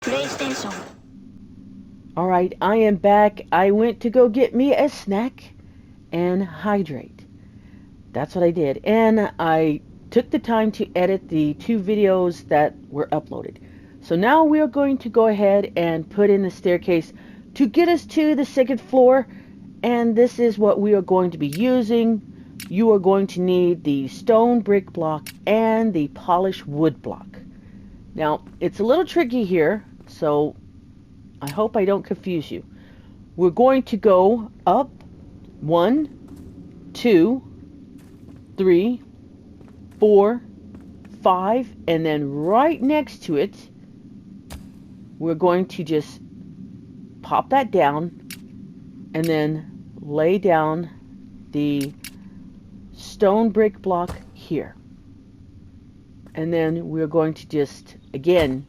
PlayStation. Alright, I am back. I went to go get me a snack and hydrate. That's what I did. And I took the time to edit the 2 videos that were uploaded. So now we are going to go ahead and put in the staircase to get us to the 2nd floor. And this is what we are going to be using. You are going to need the stone brick block and the polished wood block. Now, it's a little tricky here, so I hope I don't confuse you. We're going to go up 1, 2, 3, 4, 5, and then right next to it, we're going to just pop that down and then lay down the stone brick block here. And then we're going to just, again,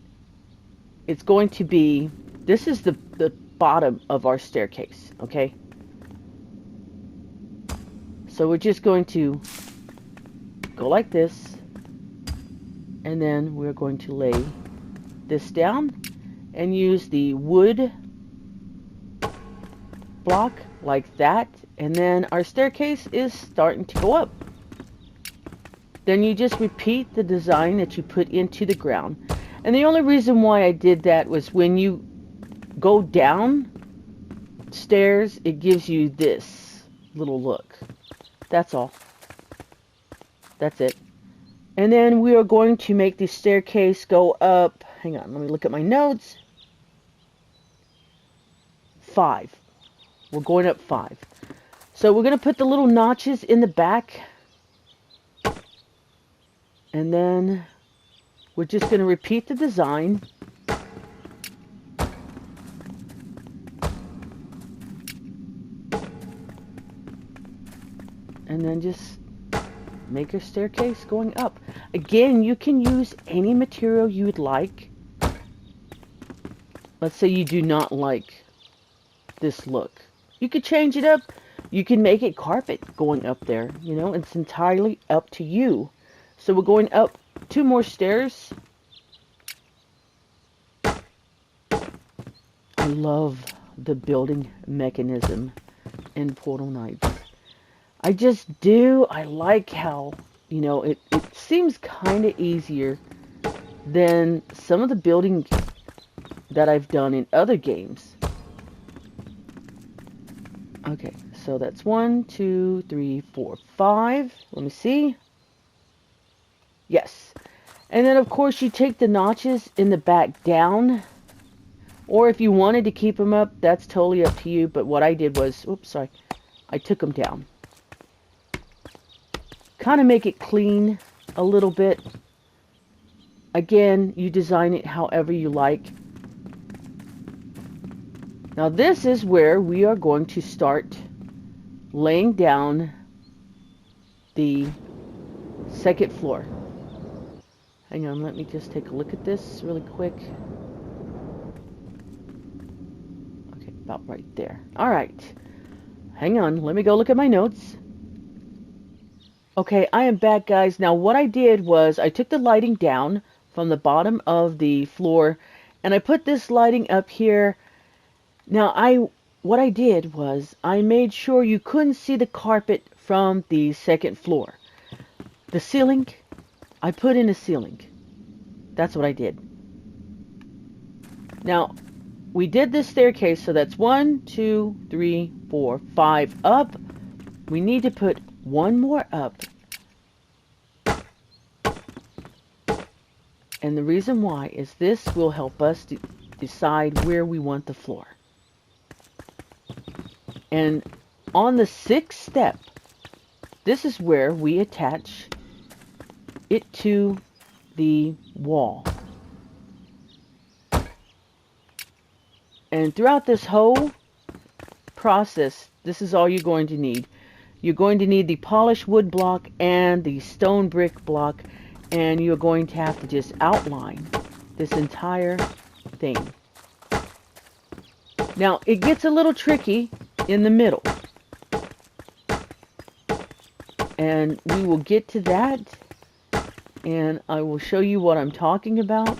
it's going to be, this is the bottom of our staircase, okay? So we're just going to go like this, and then we're going to lay this down and use the wood block like that, and then our staircase is starting to go up. Then you just repeat the design that you put into the ground. And the only reason why I did that was when you go down stairs, it gives you this little look. That's all. That's it. And then we are going to make the staircase go up. Hang on, let me look at my notes. 5. We're going up 5. So we're going to put the little notches in the back. And then we're just going to repeat the design. And then just make a staircase going up. Again, you can use any material you would like. Let's say you do not like this look. You could change it up. You can make it carpet going up there. You know, it's entirely up to you. So we're going up 2 more stairs. I love the building mechanism in Portal Knights. I just do. I like how, you know, it seems kind of easier than some of the building that I've done in other games. Okay, so that's 1, 2, 3, 4, 5. Let me see. Yes. And then, of course, you take the notches in the back down. Or if you wanted to keep them up, that's totally up to you. But what I did was, oops, sorry, I took them down. Kind of make it clean a little bit. Again, you design it however you like. Now this is where we are going to start laying down the 2nd floor. Hang on, let me just take a look at this really quick. Okay, about right there. Alright. Hang on, let me go look at my notes. Okay, I am back, guys. Now what I did was I took the lighting down from the bottom of the floor and I put this lighting up here. Now what I did was I made sure you couldn't see the carpet from the 2nd floor. The ceiling, I put in a ceiling. That's what I did. Now, we did this staircase, so that's 1, 2, 3, 4, 5 up. We need to put 1 more up. And the reason why is this will help us to decide where we want the floor. And on the 6th step, this is where we attach it to the wall. And throughout this whole process, this is all you're going to need. You're going to need the polished wood block and the stone brick block, and you're going to have to just outline this entire thing. Now, it gets a little tricky in the middle. And we will get to that. And I will show you what I'm talking about.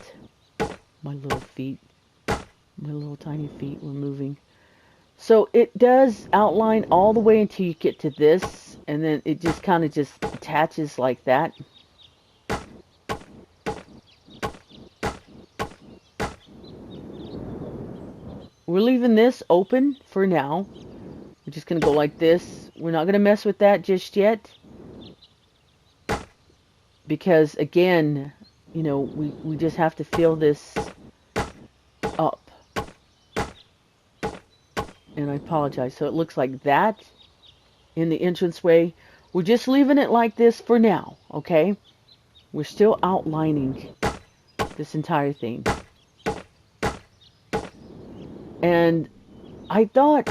My little feet. My little tiny feet were moving. So it does outline all the way until you get to this, and then it just kind of just attaches like that. We're leaving this open for now. We're just going to go like this. We're not going to mess with that just yet. Because, again, you know, we just have to fill this up. And I apologize. So it looks like that in the entranceway. We're just leaving it like this for now, okay? We're still outlining this entire thing. And I thought,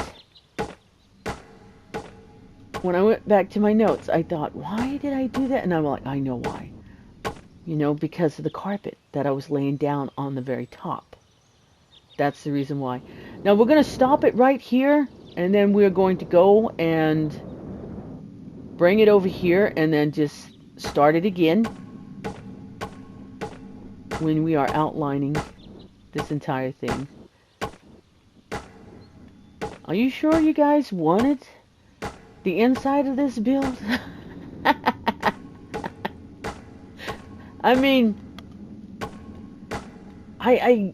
when I went back to my notes, I thought, why did I do that? And I'm like, I know why. You know, because of the carpet that I was laying down on the very top. That's the reason why. Now we're going to stop it right here, and then we're going to go and bring it over here, and then just start it again when we are outlining this entire thing. Are you sure you guys wanted the inside of this build? I mean, I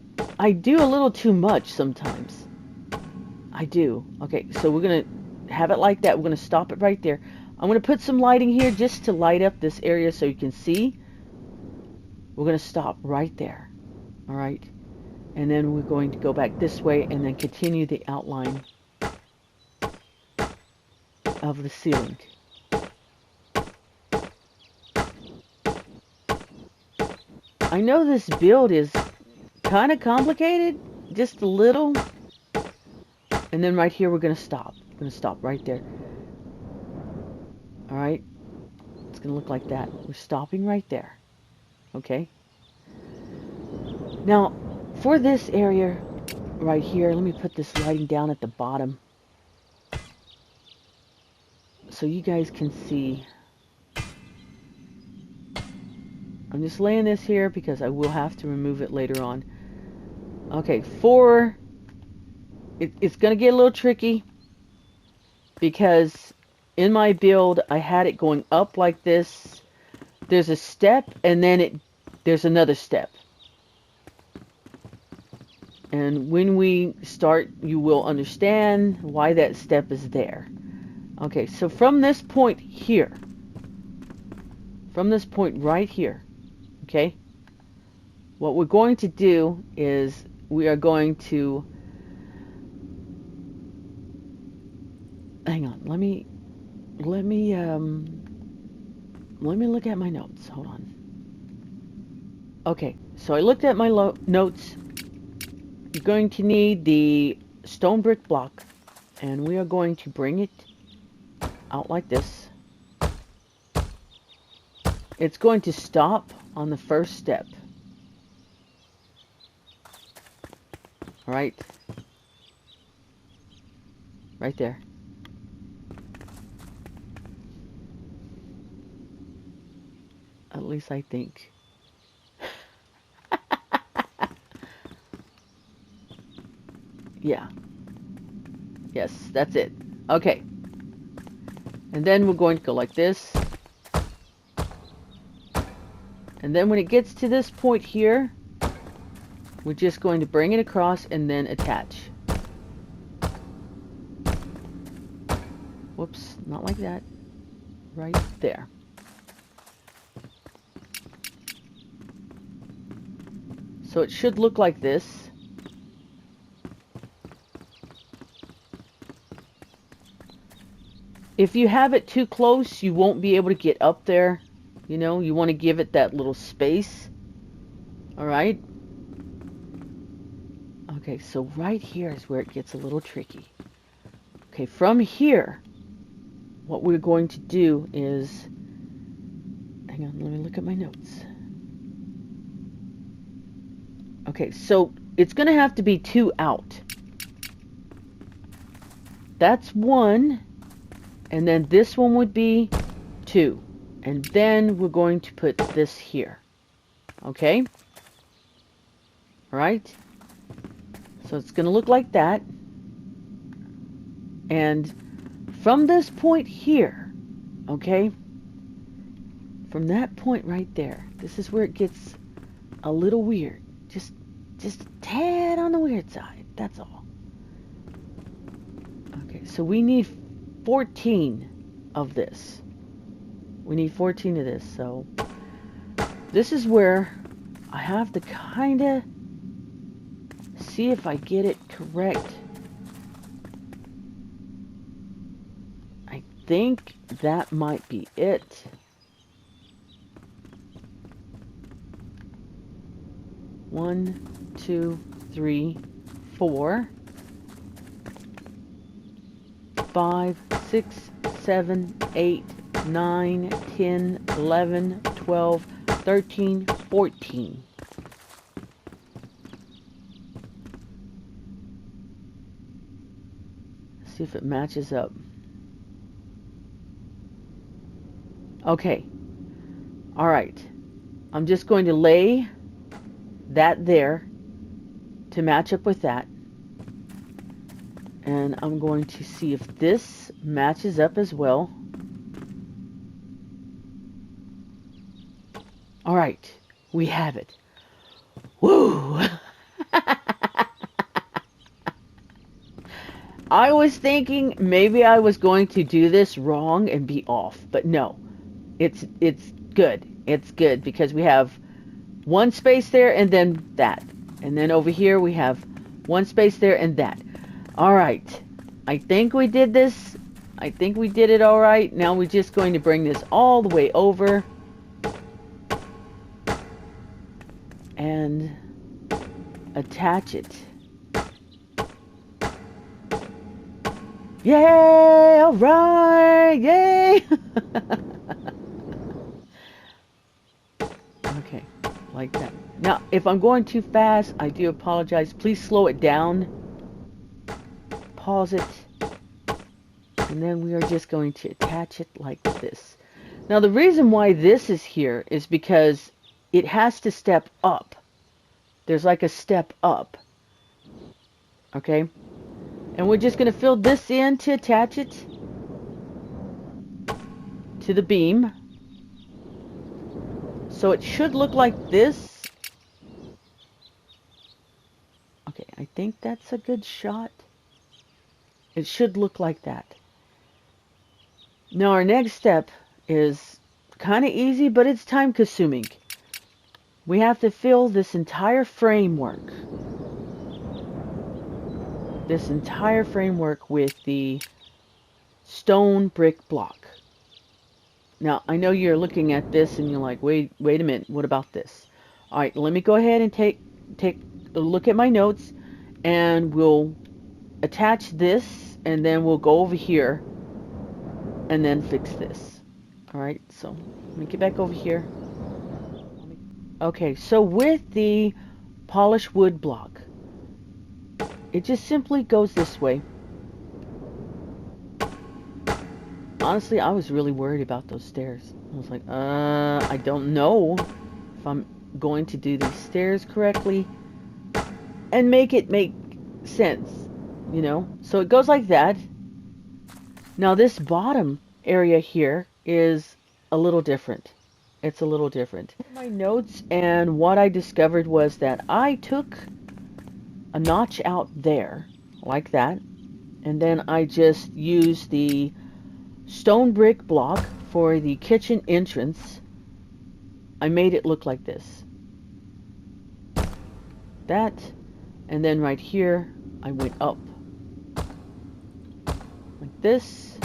do a little too much sometimes. I do. Okay, so we're going to have it like that. We're going to stop it right there. I'm going to put some lighting here just to light up this area so you can see. We're going to stop right there. All right. And then we're going to go back this way and then continue the outline of the ceiling. I know this build is kind of complicated, just a little. And then right here we're going to stop. We're going to stop right there. All right. It's going to look like that. We're stopping right there. Okay. Now, for this area right here, let me put this lighting down at the bottom so you guys can see. I'm just laying this here because I will have to remove it later on. Okay, it's going to get a little tricky because in my build I had it going up like this. There's a step and then there's another step. And when we start, you will understand why that step is there. Okay, so from this point here, from this point right here, okay, what we're going to do is we are going to, hang on, let me look at my notes. Hold on. Okay, so I looked at my notes. You're going to need the stone brick block, and we are going to bring it out like this. It's going to stop on the first step. All right. Right there. At least I think. Yeah. Yes, that's it. Okay. And then we're going to go like this. And then when it gets to this point here, we're just going to bring it across and then attach. Whoops, not like that. Right there. So it should look like this. If you have it too close, you won't be able to get up there. You know, you want to give it that little space. All right. Okay, so right here is where it gets a little tricky. Okay, from here, what we're going to do is, hang on, let me look at my notes. Okay, so it's going to have to be 2 out. That's 1. And then this one would be 2. And then we're going to put this here. Okay? Alright? So it's going to look like that. And from this point here, okay, from that point right there, this is where it gets a little weird. Just a tad on the weird side. That's all. Okay, so we need 14 of this. We need 14 of this. So this is where I have to kind of see if I get it correct. I think that might be it. One, two, three, 4, 5, 6, 7, 8, 9, 10, 11, 12, 13, 14. See if it matches up. Okay. All right. I'm just going to lay that there to match up with that. And I'm going to see if this matches up as well. All right, we have it. Woo! I was thinking maybe I was going to do this wrong and be off, but no. It's good. It's good because we have one space there and then that. And then over here we have one space there and that. All right. I think we did this. I think we did it all right. Now we're just going to bring this all the way over. And attach it. Yay! All right! Yay! Okay, like that. Now, if I'm going too fast, I do apologize. Please slow it down. Pause it. And then we are just going to attach it like this. Now, the reason why this is here is because it has to step up. There's like a step up. Okay? And we're just going to fill this in to attach it to the beam. So it should look like this. Okay, I think that's a good shot. It should look like that. Now our next step is kind of easy, but it's time consuming. We have to fill this entire framework. This entire framework with the stone brick block. Now, I know you're looking at this and you're like, wait a minute, what about this? All right, let me go ahead and take a look at my notes, and we'll attach this, and then we'll go over here and then fix this. All right, so let me get back over here. Okay, so with the polished wood block, it just simply goes this way. Honestly, I was really worried about those stairs. I was like, I don't know if I'm going to do these stairs correctly and make it make sense, you know? So it goes like that. Now this bottom area here is a little different. It's a little different. My notes, and what I discovered was that I took a notch out there, like that, and then I just used the stone brick block for the kitchen entrance. I made it look like this. That, and then right here, I went up. Like this,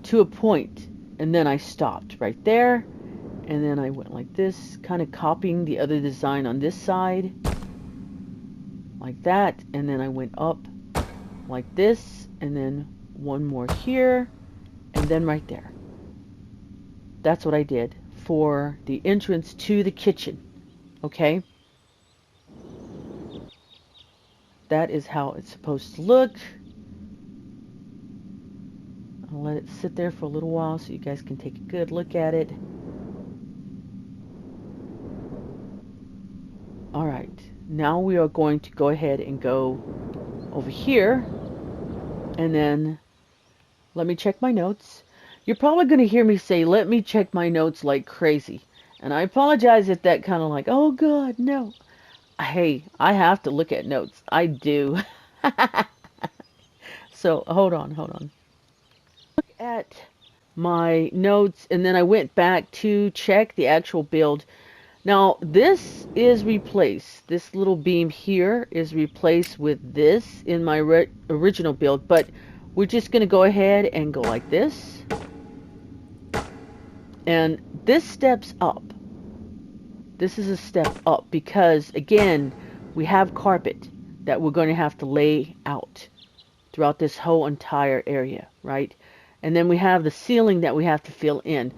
to a point, and then I stopped right there, and then I went like this, kind of copying the other design on this side. Like that, and then I went up like this, and then one more here, and then right there. That's what I did for the entrance to the kitchen. Okay? That is how it's supposed to look. I'll let it sit there for a little while so you guys can take a good look at it. Alright, now we are going to go ahead and go over here, and then let me check my notes. You're probably going to hear me say, let me check my notes like crazy. And I apologize if that kind of like, oh God, no. Hey, I have to look at notes. I do. So hold on. Look at my notes, and then I went back to check the actual build. Now, this is replaced. This little beam here is replaced with this in my original build, but we're just going to go ahead and go like this. And this steps up. This is a step up because, again, we have carpet that we're going to have to lay out throughout this whole entire area, right? And then we have the ceiling that we have to fill in.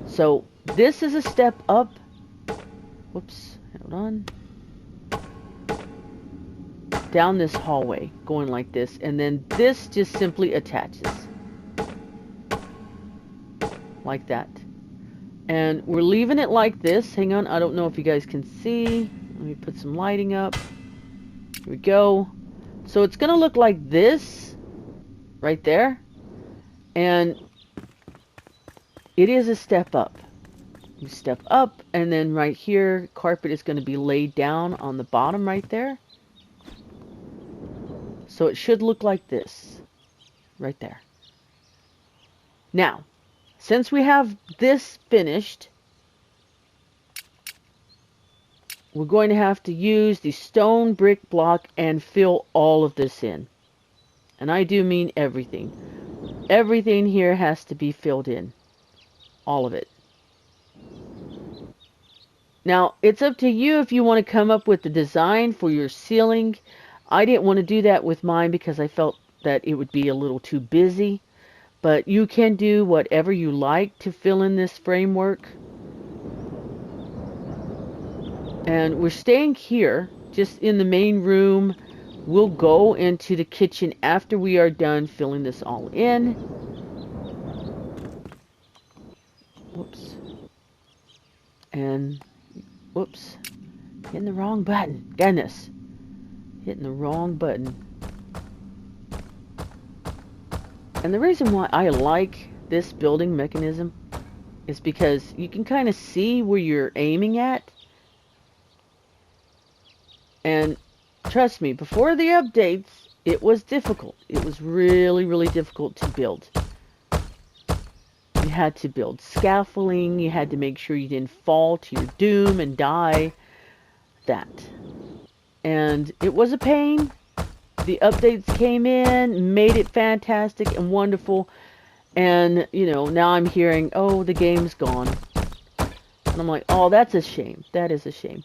So this is a step up. Whoops, hold on. Down this hallway, going like this. And then this just simply attaches. Like that. And we're leaving it like this. Hang on, I don't know if you guys can see. Let me put some lighting up. Here we go. So it's going to look like this. Right there. And it is a step up. You step up, and then right here, carpet is going to be laid down on the bottom right there. So it should look like this. Right there. Now, since we have this finished, we're going to have to use the stone brick block and fill all of this in. And I do mean everything. Everything here has to be filled in. All of it. Now, it's up to you if you want to come up with the design for your ceiling. I didn't want to do that with mine because I felt that it would be a little too busy. But you can do whatever you like to fill in this framework. And we're staying here, just in the main room. We'll go into the kitchen after we are done filling this all in. Whoops. And, whoops. Hitting the wrong button. Goodness. Hitting the wrong button. And the reason why I like this building mechanism is because you can kind of see where you're aiming at. And trust me, before the updates, it was difficult. It was really, really difficult to build. You had to build scaffolding. You had to make sure you didn't fall to your doom and die. That. And it was a pain. The updates came in, made it fantastic and wonderful. And, you know, now I'm hearing, oh, the game's gone. And I'm like, oh, that's a shame. That is a shame.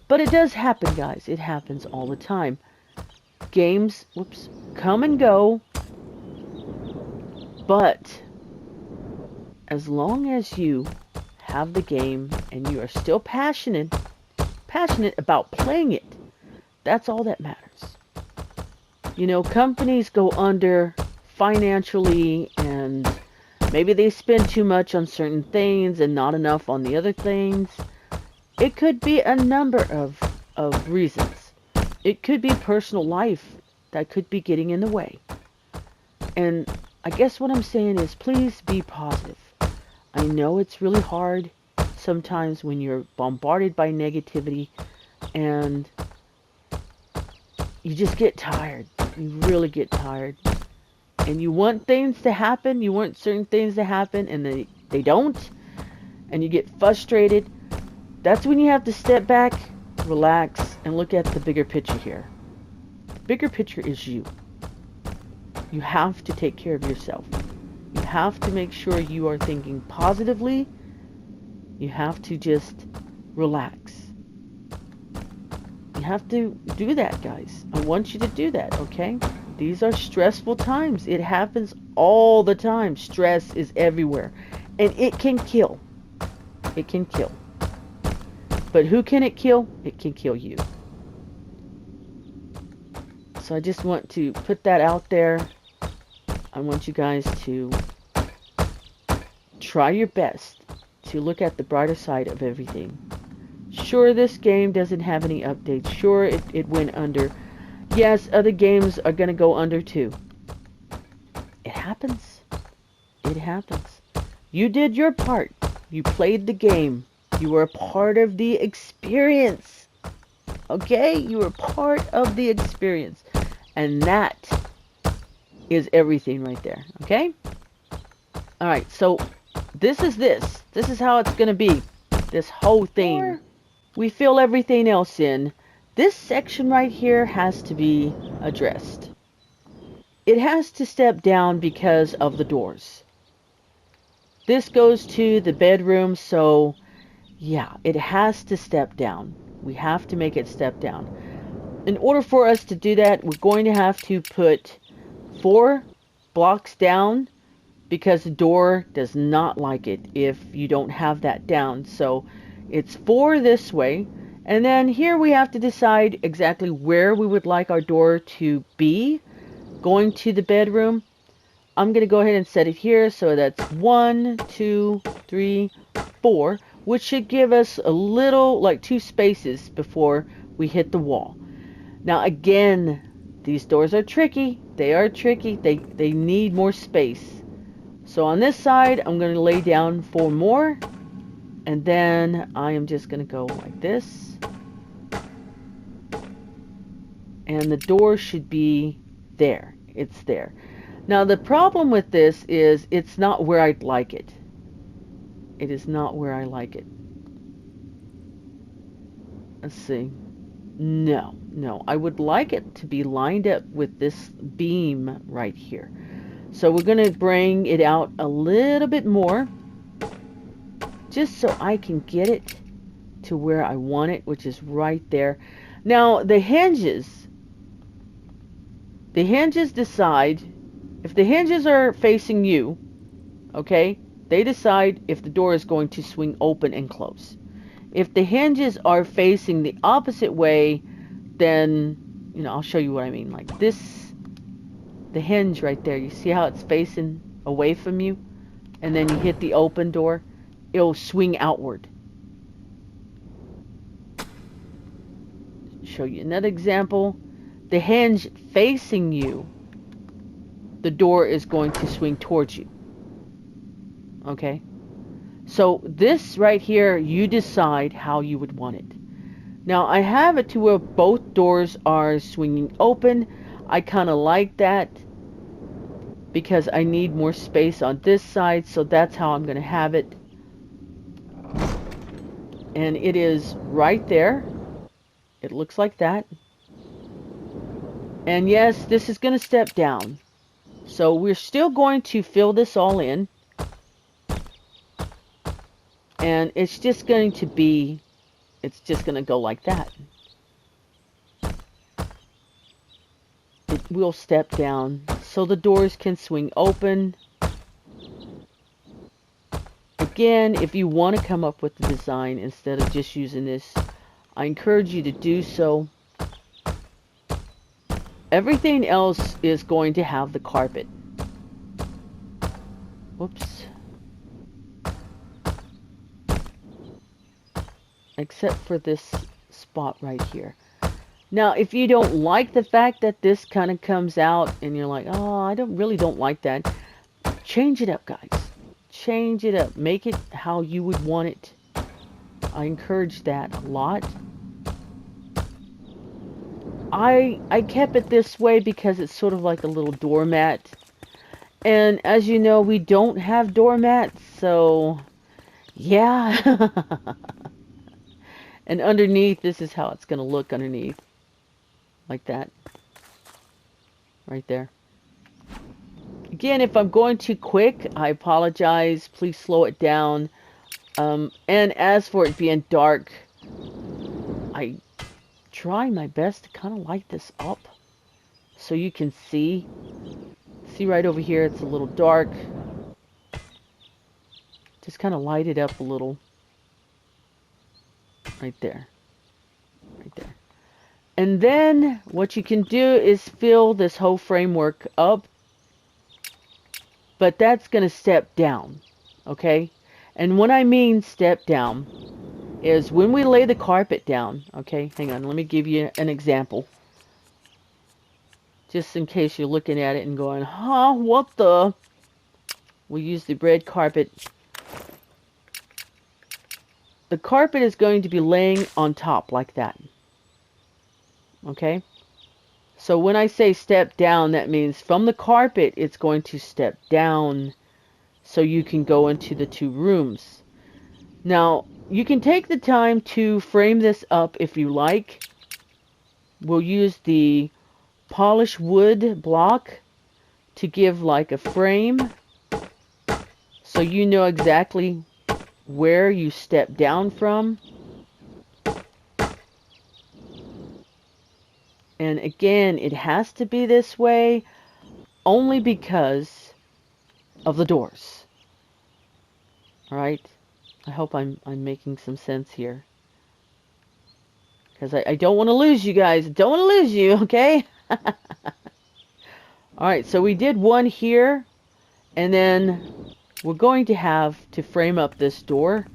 But it does happen, guys. It happens all the time. Games, whoops, come and go. But as long as you have the game and you are still passionate about playing it, that's all that matters. You know, companies go under financially, and maybe they spend too much on certain things and not enough on the other things. It could be a number of reasons. It could be personal life that could be getting in the way. And I guess what I'm saying is, please be positive. I know it's really hard sometimes when you're bombarded by negativity and you just get tired. You really get tired. And you want things to happen. You want certain things to happen and they don't. And you get frustrated. That's when you have to step back, relax, and look at the bigger picture here. The bigger picture is you. You have to take care of yourself. You have to make sure you are thinking positively. You have to just relax. You have to do that, guys. I want you to do that, okay? These are stressful times. It happens all the time. Stress is everywhere. And it can kill. It can kill. But who can it kill? It can kill you. So I just want to put that out there. I want you guys to try your best to look at the brighter side of everything. Sure, this game doesn't have any updates. Sure, it went under. Yes, other games are going to go under too. It happens. It happens. You did your part. You played the game. You were a part of the experience. Okay? You were part of the experience. And that is everything right there. Okay? Alright, so this is this. This is how it's going to be. This whole thing. We fill everything else in. This section right here has to be addressed. It has to step down because of the doors. This goes to the bedroom, so yeah, it has to step down. We have to make it step down. In order for us to do that, we're going to have to put 4 blocks down because the door does not like it if you don't have that down. So it's 4 this way. And then here we have to decide exactly where we would like our door to be going to the bedroom. I'm going to go ahead and set it here. So that's 1, 2, 3, 4, which should give us a little, like 2 spaces before we hit the wall. Now again, these doors are tricky. They are tricky. They need more space. So on this side, I'm going to lay down 4 more. And then I am just going to go like this. And the door should be there. It's there. Now the problem with this is it's not where I'd like it. It is not where I like it. Let's see. No. I would like it to be lined up with this beam right here. So we're going to bring it out a little bit more. Just so I can get it to where I want it, which is right there. Now the hinges decide, if the hinges are facing you, okay, they decide if the door is going to swing open and close. If the hinges are facing the opposite way, then, I'll show you what I mean. Like this, the hinge right there, you see how it's facing away from you? And then you hit the open door, it'll swing outward. Show you another example. The hinge facing you, the door is going to swing towards you. Okay? So this right here, you decide how you would want it. Now I have it to where both doors are swinging open. I kind of like that because I need more space on this side, so that's how I'm going to have it. And it is right there. It looks like that. And yes, this is going to step down. So we're still going to fill this all in. And it's just going to be, it's just going to go like that. It will step down so the doors can swing open. Again, if you want to come up with the design instead of just using this, I encourage you to do so. Everything else is going to have the carpet. Whoops. Except for this spot right here. Now, if you don't like the fact that this kind of comes out and you're like, oh, I really don't like that, change it up, guys. Change it up. Make it how you would want it. I encourage that a lot. I kept it this way because it's sort of like a little doormat. And as you know, we don't have doormats, so yeah. And underneath, this is how it's going to look underneath. Like that. Right there. Again, if I'm going too quick, I apologize. Please slow it down. And as for it being dark, I try my best to kind of light this up so you can see. See right over here, it's a little dark. Just kind of light it up a little. Right there. Right there. And then what you can do is fill this whole framework up. But that's going to step down. Okay? And when I mean step down, is when we lay the carpet down. Okay, hang on, let me give you an example. Just in case you're looking at it and going, huh, what the? We'll use the red carpet. The carpet is going to be laying on top like that. Okay? So when I say step down, that means from the carpet, it's going to step down so you can go into the two rooms. Now, you can take the time to frame this up if you like. We'll use the polished wood block to give like a frame so you know exactly where you step down from. And again, it has to be this way only because of the doors. All right? I hope I'm making some sense here. Because I don't want to lose you guys. Don't want to lose you, okay? Alright, so we did one here. And then we're going to have to frame up this door.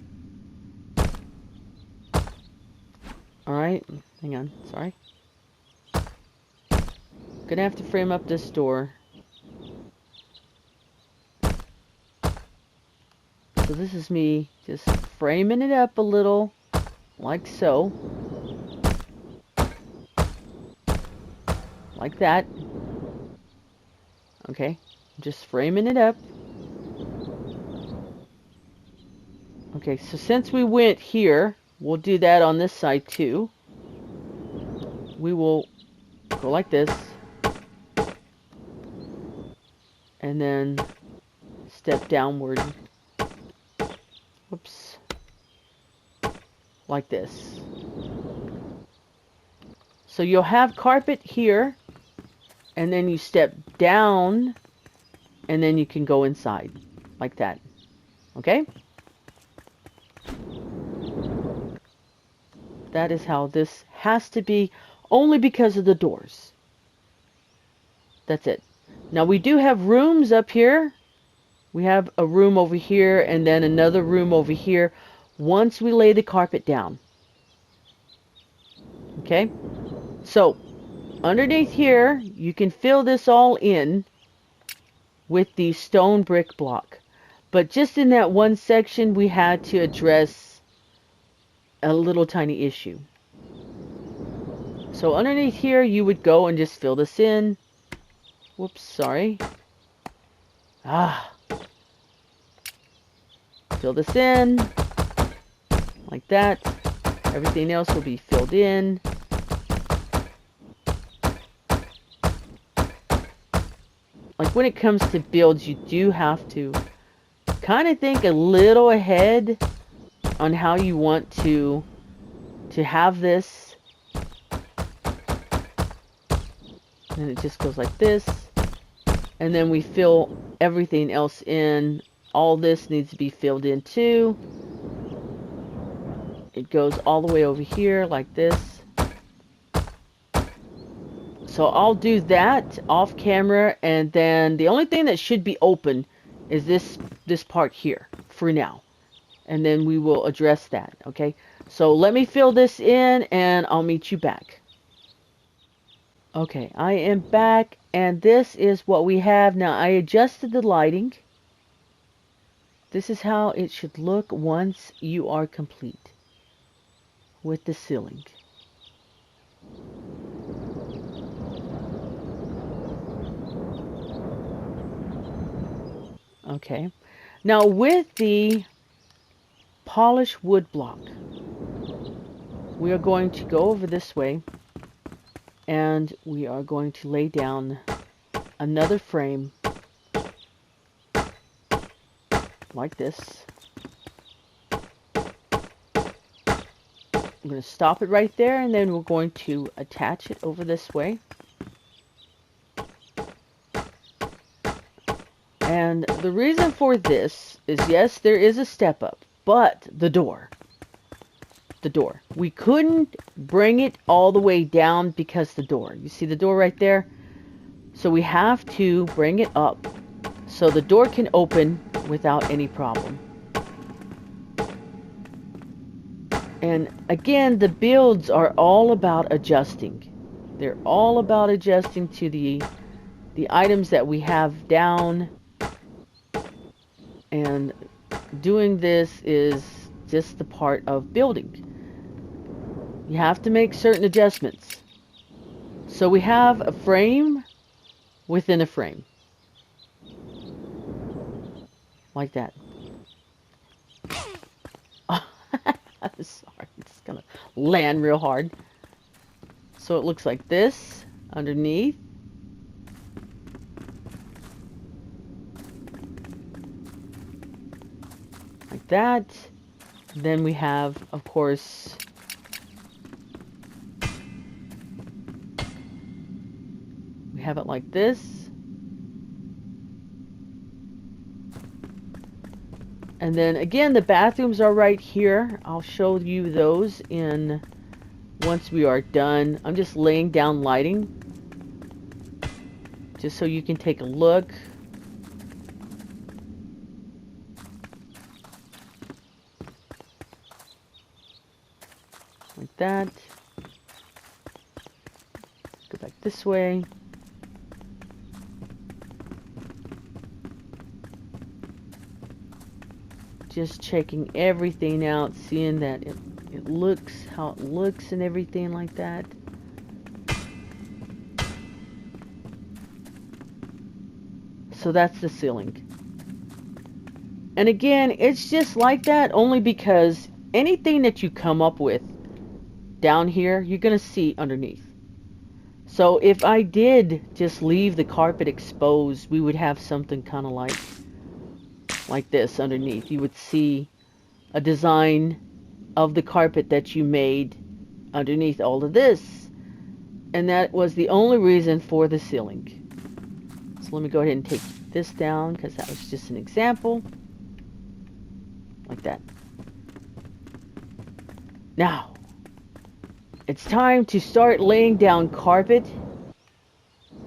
Alright, hang on, sorry. Gonna have to frame up this door. So this is me just framing it up a little, like so. Like that. Okay, just framing it up. Okay, so since we went here, we'll do that on this side too. We will go like this. And then step downward. Whoops. Like this. So you'll have carpet here, and then you step down, and then you can go inside, like that. Okay? That is how this has to be, only because of the doors. That's it. Now we do have rooms up here. We have a room over here, and then another room over here, once we lay the carpet down. Okay? So, underneath here, you can fill this all in with the stone brick block. But just in that one section, we had to address a little tiny issue. So underneath here, you would go and just fill this in. Whoops, sorry. Fill this in. Like that. Everything else will be filled in. Like when it comes to builds, you do have to kind of think a little ahead on how you want to have this. And it just goes like this. And then we fill everything else in. All this needs to be filled in too. It goes all the way over here like this. So I'll do that off camera, and then the only thing that should be open is this part here for now. And then we will address that, okay? So let me fill this in and I'll meet you back. Okay, I am back, and this is what we have. Now I adjusted the lighting. This is how it should look once you are complete with the ceiling. Okay, now with the polished wood block, we are going to go over this way, and we are going to lay down another frame like this. I'm going to stop it right there, and then we're going to attach it over this way. And the reason for this is, yes, there is a step up, but the door. We couldn't bring it all the way down because the door. You see the door right there? So we have to bring it up so the door can open without any problem. And again, the builds are all about adjusting. They're all about adjusting to the items that we have down, and doing this is just the part of building. You have to make certain adjustments. So we have a frame within a frame. Like that. I'm sorry, it's gonna land real hard. So it looks like this underneath. Like that. Then we have, of course, we have it like this. And then again, the bathrooms are right here. I'll show you those in once we are done. I'm just laying down lighting just so you can take a look. Like that. Go back this way. Just checking everything out, seeing that it looks how it looks and everything like that. So that's the ceiling. And again, it's just like that only because anything that you come up with down here, you're going to see underneath. So if I did just leave the carpet exposed, we would have something kind of like this underneath. You would see a design of the carpet that you made underneath all of this. And that was the only reason for the ceiling. So let me go ahead and take this down because that was just an example. Like that. Now, it's time to start laying down carpet.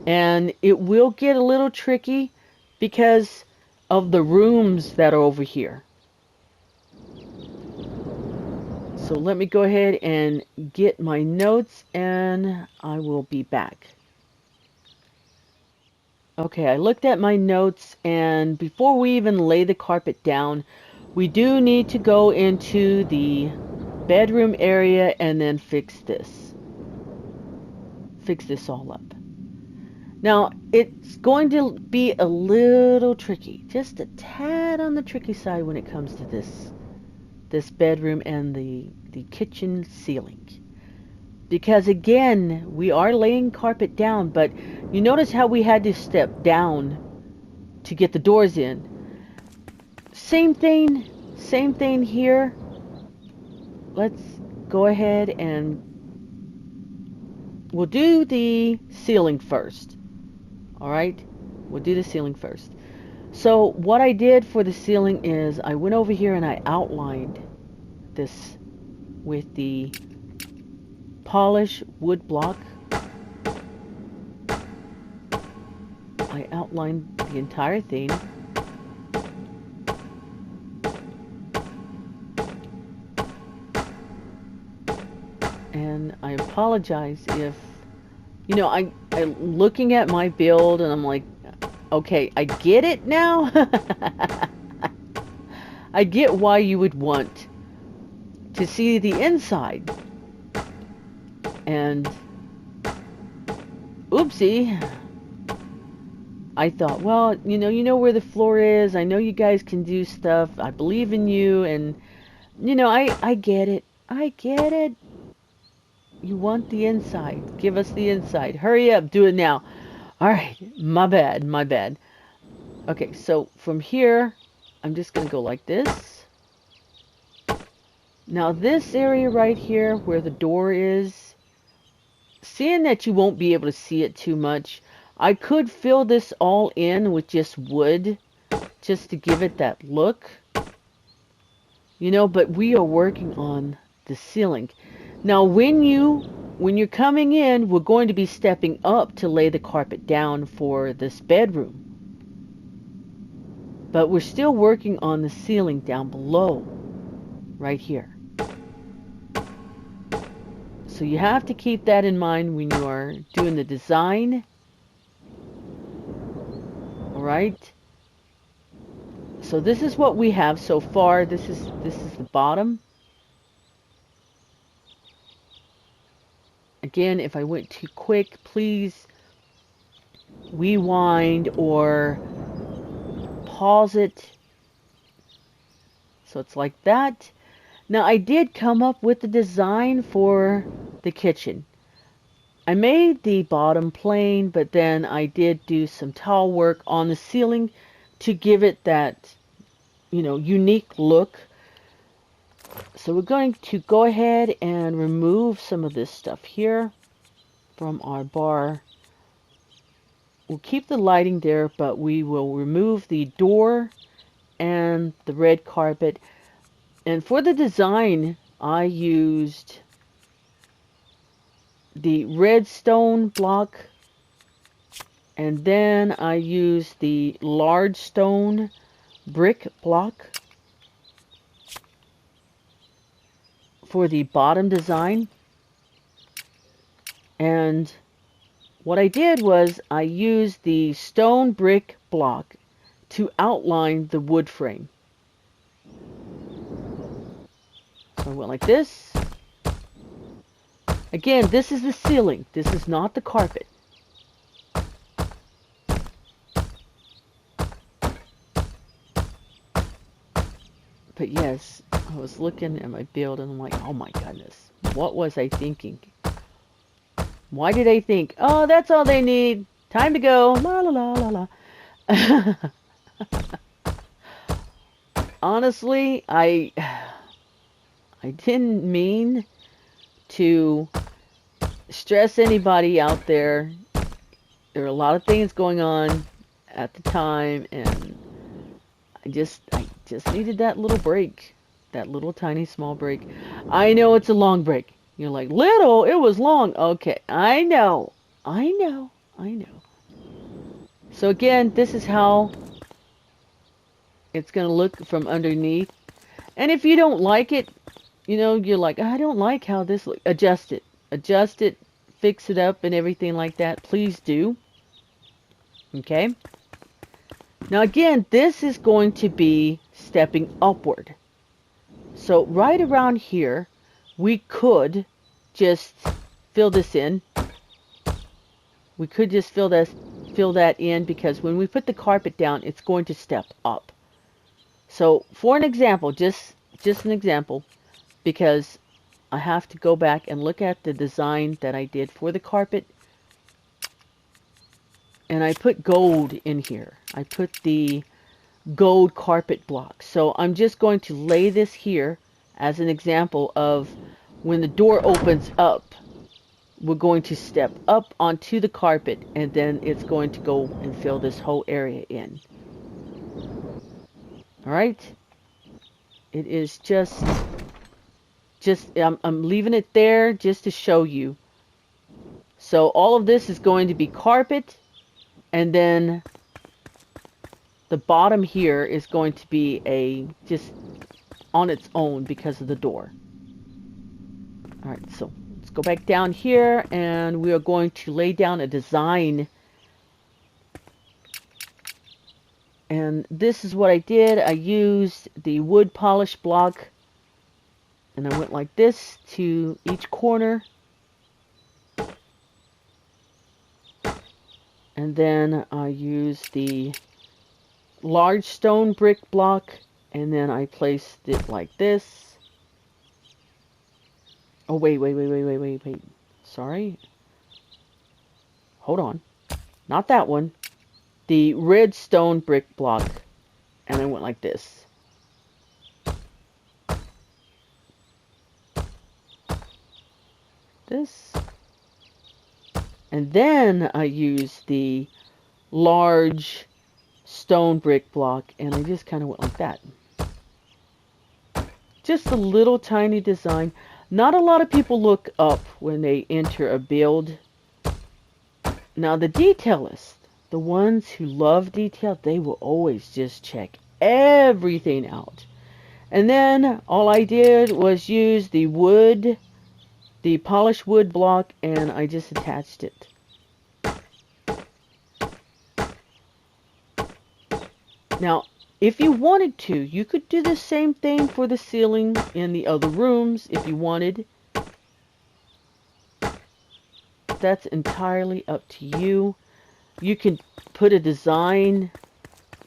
And it will get a little tricky because of the rooms that are over here. So let me go ahead and get my notes and I will be back. Okay, I looked at my notes, and before we even lay the carpet down, we do need to go into the bedroom area and then fix this. Fix this all up. Now, it's going to be a little tricky, just a tad on the tricky side when it comes to this bedroom and the kitchen ceiling. Because again, we are laying carpet down, but you notice how we had to step down to get the doors in. Same thing here. Let's go ahead and we'll do the ceiling first. Alright, we'll do the ceiling first. So what I did for the ceiling is I went over here and I outlined this with the polish wood block. I outlined the entire thing. And I apologize if, you know, I looking at my build and I'm like, okay, I get it now. I get why you would want to see the inside. And oopsie, I thought, well, you know where the floor is. I know you guys can do stuff. I believe in you. And, you know, I get it. I get it. You want the inside. Give us the inside. Hurry up. Do it now. All right. My bad. My bad. Okay, so from here, I'm just going to go like this. Now this area right here where the door is, seeing that you won't be able to see it too much, I could fill this all in with just wood, just to give it that look. You know, but we are working on the ceiling. Now when you're coming in, we're going to be stepping up to lay the carpet down for this bedroom. But we're still working on the ceiling down below, right here. So you have to keep that in mind when you are doing the design. All right. So this is what we have so far. This is the bottom. Again, if I went too quick, please rewind or pause it. So it's like that. Now I did come up with the design for the kitchen. I made the bottom plain, but then I did do some tile work on the ceiling to give it that, unique look. So we're going to go ahead and remove some of this stuff here from our bar. We'll keep the lighting there, but we will remove the door and the red carpet. And for the design, I used the red stone block, and then I used the large stone brick block for the bottom design. And what I did was I used the stone brick block to outline the wood frame. So I went like this. Again, this is the ceiling. This is not the carpet. But yes, I was looking at my build and I'm like, oh my goodness, what was I thinking? Why did I think, oh, that's all they need, time to go, la la la la la. Honestly, I didn't mean to stress anybody out there. There were a lot of things going on at the time, and I just needed that little break, that little tiny small break. I know it's a long break. You're like, little, it was long. Okay, I know. So again, this is how it's going to look from underneath. And if you don't like it, you're like, I don't like how this looks. Adjust it, fix it up and everything like that. Please do. Okay. Now again, this is going to be stepping upward. So right around here, we could just fill this in. We could just fill that in, because when we put the carpet down, it's going to step up. So for an example, just an example, because I have to go back and look at the design that I did for the carpet. And I put gold in here. I put the gold carpet block. So I'm just going to lay this here as an example of when the door opens up, we're going to step up onto the carpet, and then it's going to go and fill this whole area in. All right. It is just I'm leaving it there just to show you. So all of this is going to be carpet, and then the bottom here is going to be just on its own because of the door. All right, so let's go back down here, and we are going to lay down a design. And this is what I did. I used the wood polish block, and I went like this to each corner. And then I used the large stone brick block, and then I placed it like this. Oh, wait. Sorry. Hold on. Not that one. The red stone brick block. And I went like this. This. And then I used the large stone brick block, and I just kind of went like that. Just a little tiny design. Not a lot of people look up when they enter a build. Now the detailists, the ones who love detail, they will always just check everything out. And then all I did was use the wood the polished wood block, and I just attached it. Now, if you wanted to, you could do the same thing for the ceiling in the other rooms if you wanted. That's entirely up to you. You can put a design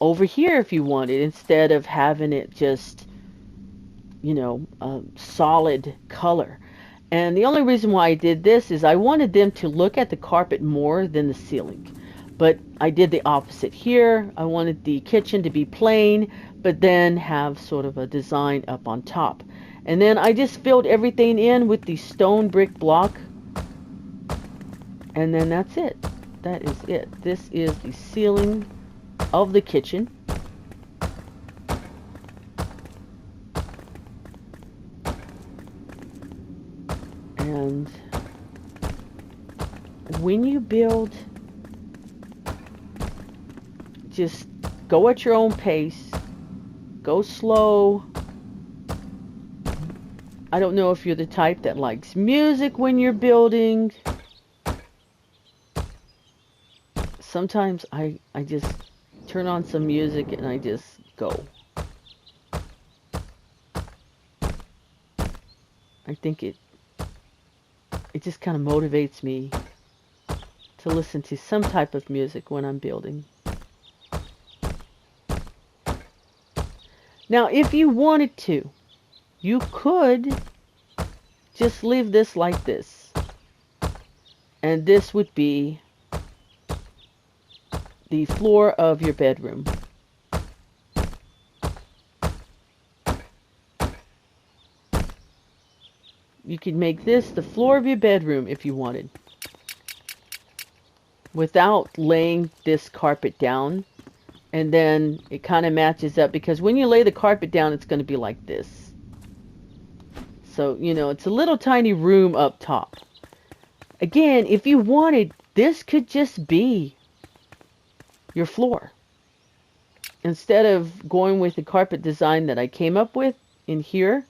over here if you wanted, instead of having it just, you know, a solid color. And the only reason why I did this is I wanted them to look at the carpet more than the ceiling. But I did the opposite here. I wanted the kitchen to be plain, but then have sort of a design up on top. And then I just filled everything in with the stone brick block. And then that's it. That is it. This is the ceiling of the kitchen. And when you build, just go at your own pace. Go slow. I don't know if you're the type that likes music when you're building. Sometimes I just turn on some music and I just go. I think it just kind of motivates me to listen to some type of music when I'm building. Now, if you wanted to, you could just leave this like this. And this would be the floor of your bedroom. You could make this the floor of your bedroom if you wanted, without laying this carpet down. And then it kind of matches up, because when you lay the carpet down, it's going to be like this. So, you know, it's a little tiny room up top. Again, if you wanted, this could just be your floor. Instead of going with the carpet design that I came up with in here.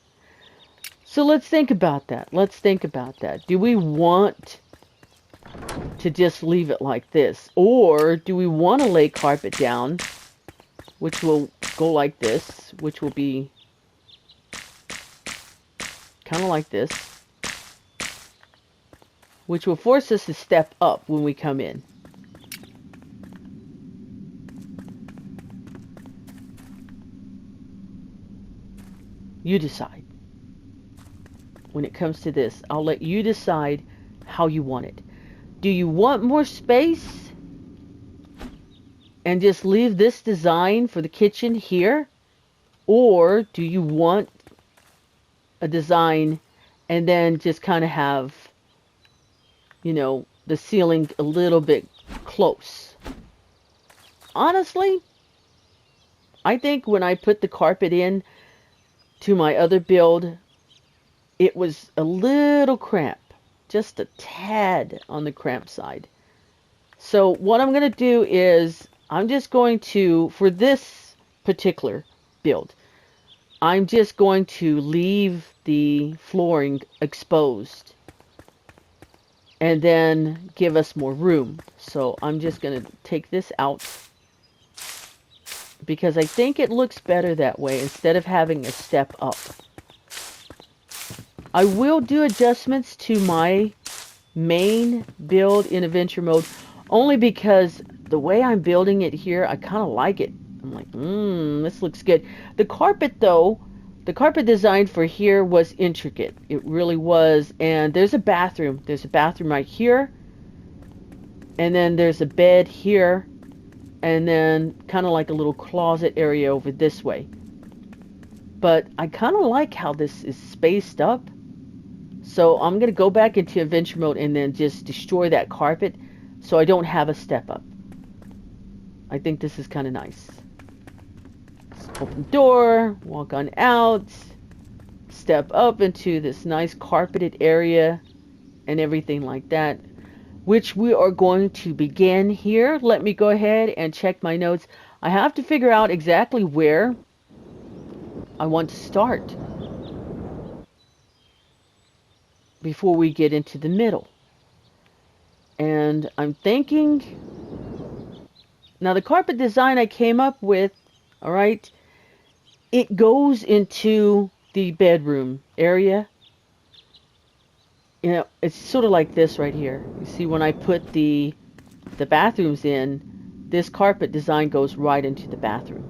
So let's think about that. Let's think about that. Do we want to just leave it like this? Or do we want to lay carpet down, which will go like this, which will be kind of like this, which will force us to step up when we come in. You decide. When it comes to this, I'll let you decide how you want it. Do you want more space and just leave this design for the kitchen here? Or do you want a design and then just kind of have, you know, the ceiling a little bit close? Honestly, I think when I put the carpet in to my other build, it was a little cramp, just a tad on the cramp side. So what I'm going to do is I'm just going to, for this particular build, I'm just going to leave the flooring exposed and then give us more room. So I'm just going to take this out because I think it looks better that way instead of having a step up. I will do adjustments to my main build in adventure mode only because the way I'm building it here, I kind of like it. I'm like, this looks good. The carpet though, the carpet design for here was intricate. It really was. And there's a bathroom. There's a bathroom right here. And then there's a bed here. And then kind of like a little closet area over this way. But I kind of like how this is spaced up. So I'm going to go back into adventure mode and then just destroy that carpet so I don't have a step up. I think this is kind of nice. Just open the door, walk on out, step up into this nice carpeted area and everything like that, which we are going to begin here. Let me go ahead and check my notes. I have to figure out exactly where I want to start, before we get into the middle. And I'm thinking, now the carpet design I came up with, all right, it goes into the bedroom area. You know, it's sort of like this right here. You see, when I put the bathrooms in, this carpet design goes right into the bathroom.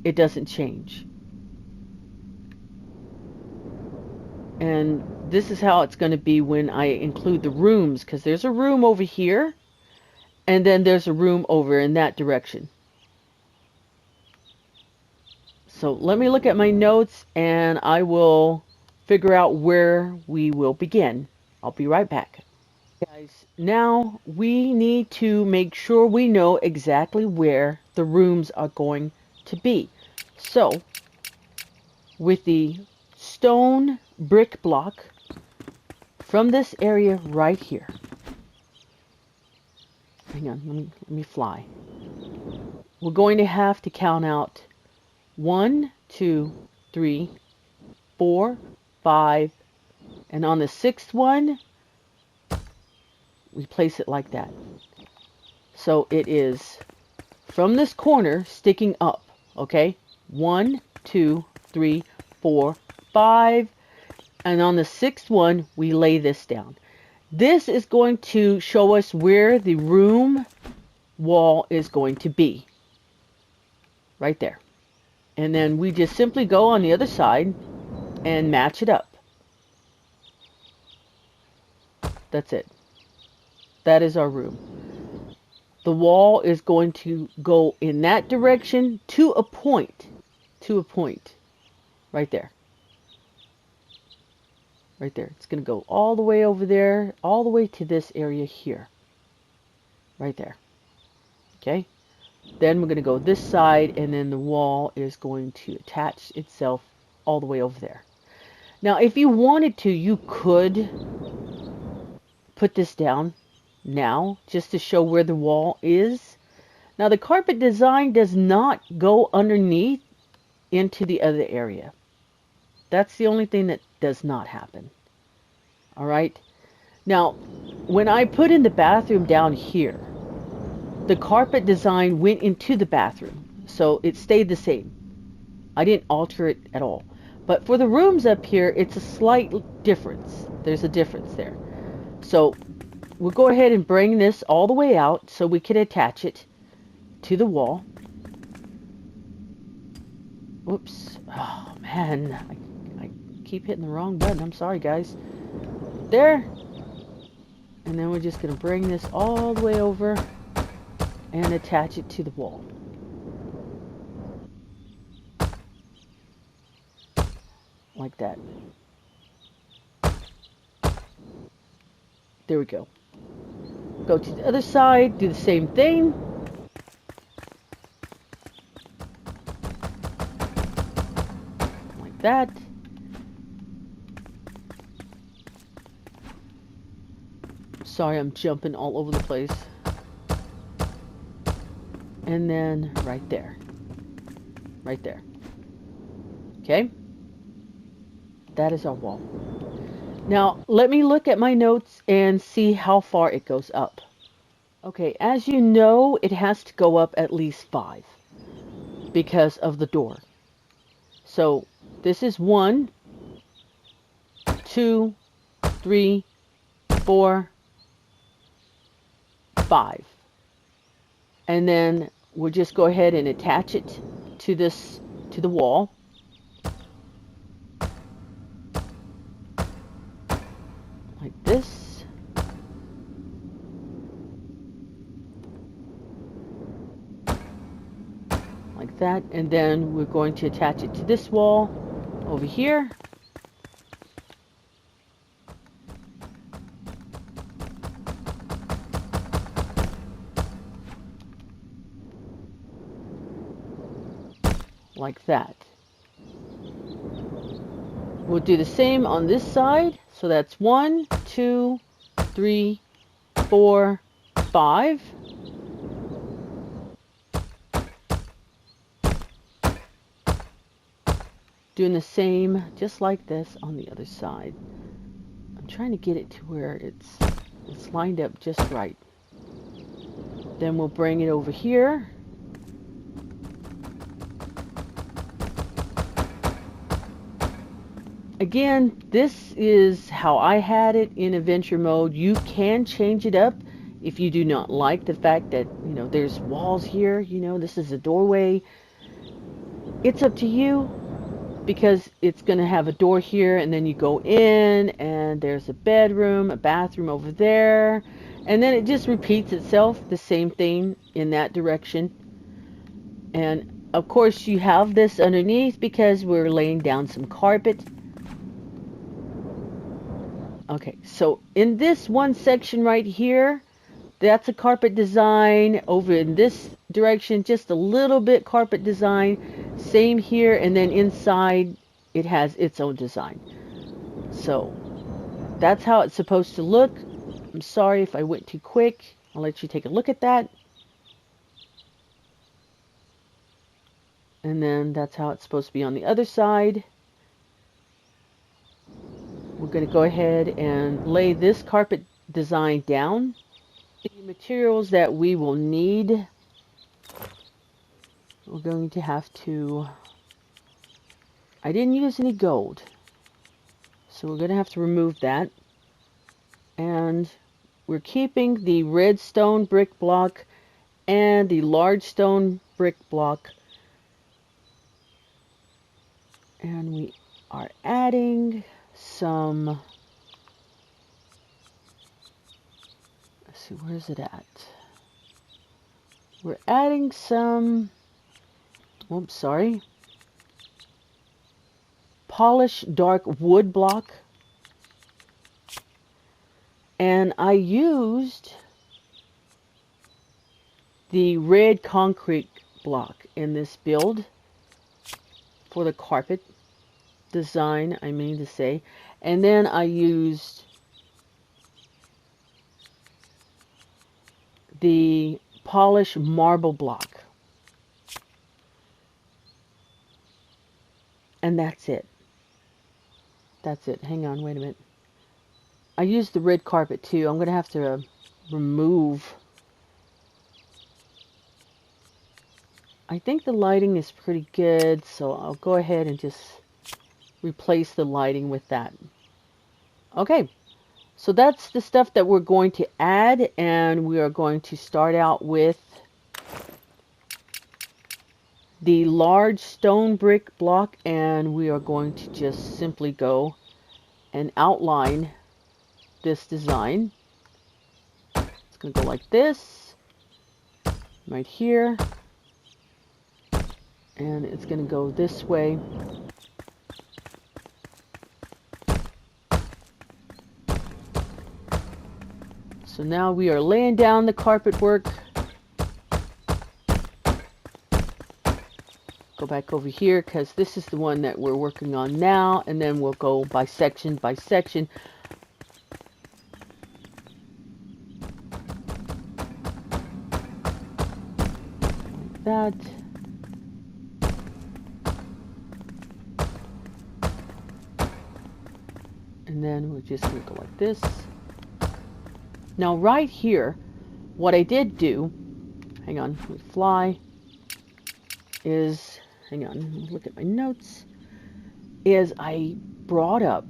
It doesn't change. And this is how it's going to be when I include the rooms, because there's a room over here, and then there's a room over in that direction. So let me look at my notes, and I will figure out where we will begin. I'll be right back. Guys, now we need to make sure we know exactly where the rooms are going to be. So, with the stone brick block from this area right here. Hang on, let me fly. We're going to have to count out 1, 2, 3, 4, 5, and on the sixth one, we place it like that. So it is from this corner sticking up, okay? 1, 2, 3, 4, 5, and on the sixth one, we lay this down. This is going to show us where the room wall is going to be. Right there. And then we just simply go on the other side and match it up. That's it. That is our room. The wall is going to go in that direction to a point. To a point. Right there. Right there. It's going to go all the way over there, all the way to this area here. Right there. Okay? Then we're going to go this side, and then the wall is going to attach itself all the way over there. Now, if you wanted to, you could put this down now, just to show where the wall is. Now, the carpet design does not go underneath into the other area. That's the only thing that does not happen. All right? Now, when I put in the bathroom down here, the carpet design went into the bathroom, so it stayed the same. I didn't alter it at all. But for the rooms up here, it's a slight difference. There's a difference there. So we'll go ahead and bring this all the way out so we can attach it to the wall. Whoops. Oh, man. I keep hitting the wrong button. I'm sorry, guys. There. And then we're just going to bring this all the way over and attach it to the wall. Like that. There we go. Go to the other side, do the same thing. Like that. Sorry, I'm jumping all over the place. And then right there. Right there. Okay? That is our wall. Now, let me look at my notes and see how far it goes up. Okay, as you know, it has to go up at least 5 because of the door. So, this is 1, 2, 3, 4, 5. And then we'll just go ahead and attach it to the wall. Like this. Like that. And then we're going to attach it to this wall over here. Like that. We'll do the same on this side. So that's 1, 2, 3, 4, 5. Doing the same just like this on the other side. I'm trying to get it to where it's lined up just right. Then we'll bring it over here. Again, this is how I had it in adventure mode. You can change it up if you do not like the fact that, you know, there's walls here, you know, this is a doorway. It's up to you, because it's going to have a door here, and then you go in and there's a bedroom, a bathroom over there, and then it just repeats itself, the same thing in that direction. And of course you have this underneath because we're laying down some carpet. Okay, so in this one section right here, that's a carpet design. Over in this direction, just a little bit carpet design. Same here, and then inside it has its own design. So that's how it's supposed to look. I'm sorry if I went too quick. I'll let you take a look at that. And then that's how it's supposed to be on the other side. We're going to go ahead and lay this carpet design down. The materials that we will need, we're going to have to, I didn't use any gold, so we're going to have to remove that. And we're keeping the red stone brick block and the large stone brick block. And we are adding some, let's see, where's it at? We're adding some, oops, sorry, polished dark wood block. And I used the red concrete block in this build for the carpet design, I mean to say. And then I used the polished marble block. And that's it. That's it. Hang on, wait a minute. I used the red carpet too. I'm going to have to remove. I think the lighting is pretty good, so I'll go ahead and just replace the lighting with that. Okay, so that's the stuff that we're going to add, and we are going to start out with the large stone brick block, and we are going to just simply go and outline this design. It's going to go like this, right here, and it's going to go this way. So now we are laying down the carpet work. Go back over here because this is the one that we're working on now, and then we'll go by section by section. Like that. And then we're just going to go like this. Now right here, what I did do, hang on, let me fly, is, hang on, look at my notes, is I brought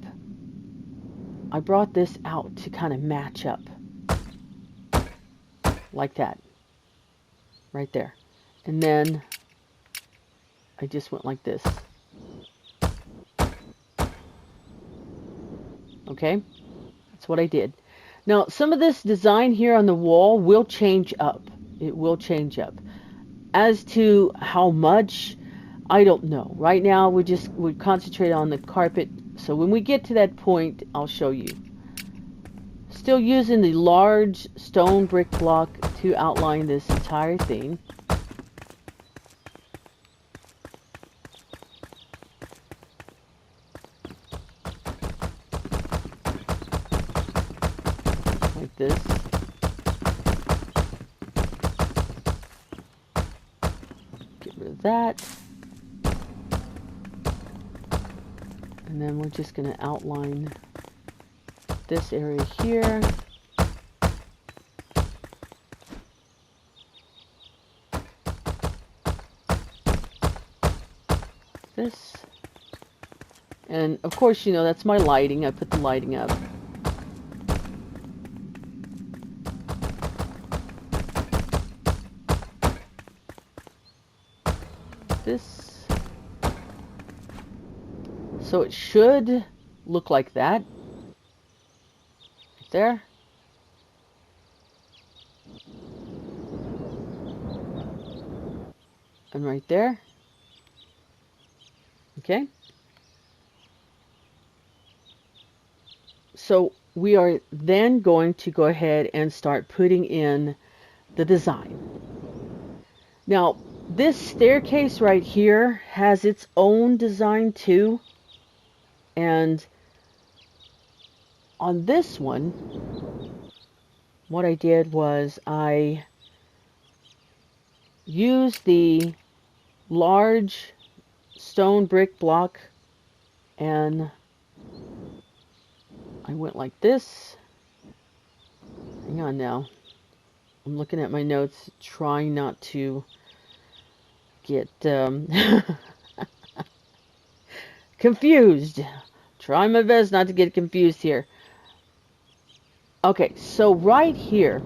this out to kind of match up. Like that. Right there. And then I just went like this. Okay? That's what I did. Now, some of this design here on the wall will change up. It will change up. As to how much, I don't know. Right now, we concentrate on the carpet. So when we get to that point, I'll show you. Still using the large stone brick block to outline this entire thing. Like this. Get rid of that. And then we're just going to outline this area here. This. And of course, you know, that's my lighting. I put the lighting up. This. So it should look like that. Right there. And right there. Okay. So we are then going to go ahead and start putting in the design. Now, this staircase right here has its own design too. And on this one, what I did was I used the large stone brick block and I went like this. Hang on now. I'm looking at my notes, trying not to get confused. Trying my best not to get confused here. Okay, so right here,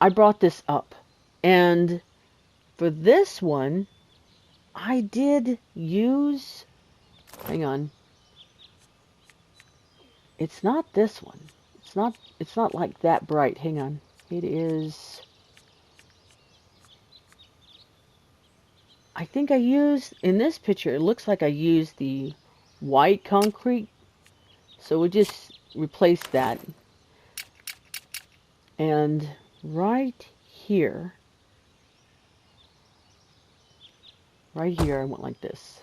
I brought this up. And for this one, I did use, hang on. It's not this one. It's not like that bright. Hang on. It is, I think I used, in this picture, it looks like I used the white concrete. So we'll just replace that. And right here, I went like this.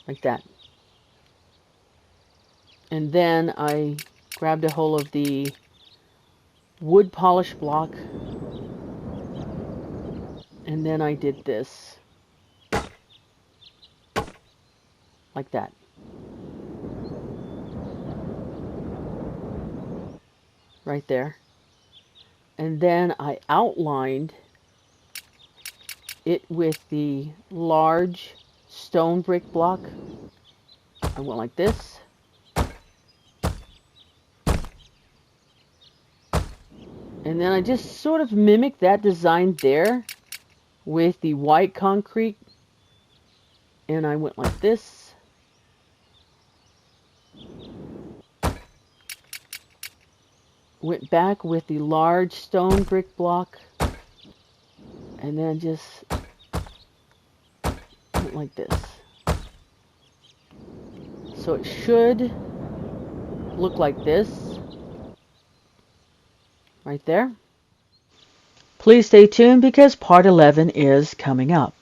Like that. And then I grabbed a hold of the wood polish block. And then I did this. Like that. Right there. And then I outlined it with the large stone brick block. I went like this. And then I just sort of mimicked that design there with the white concrete. And I went like this. Went back with the large stone brick block. And then just went like this. So it should look like this. Right there. Please stay tuned because part 11 is coming up.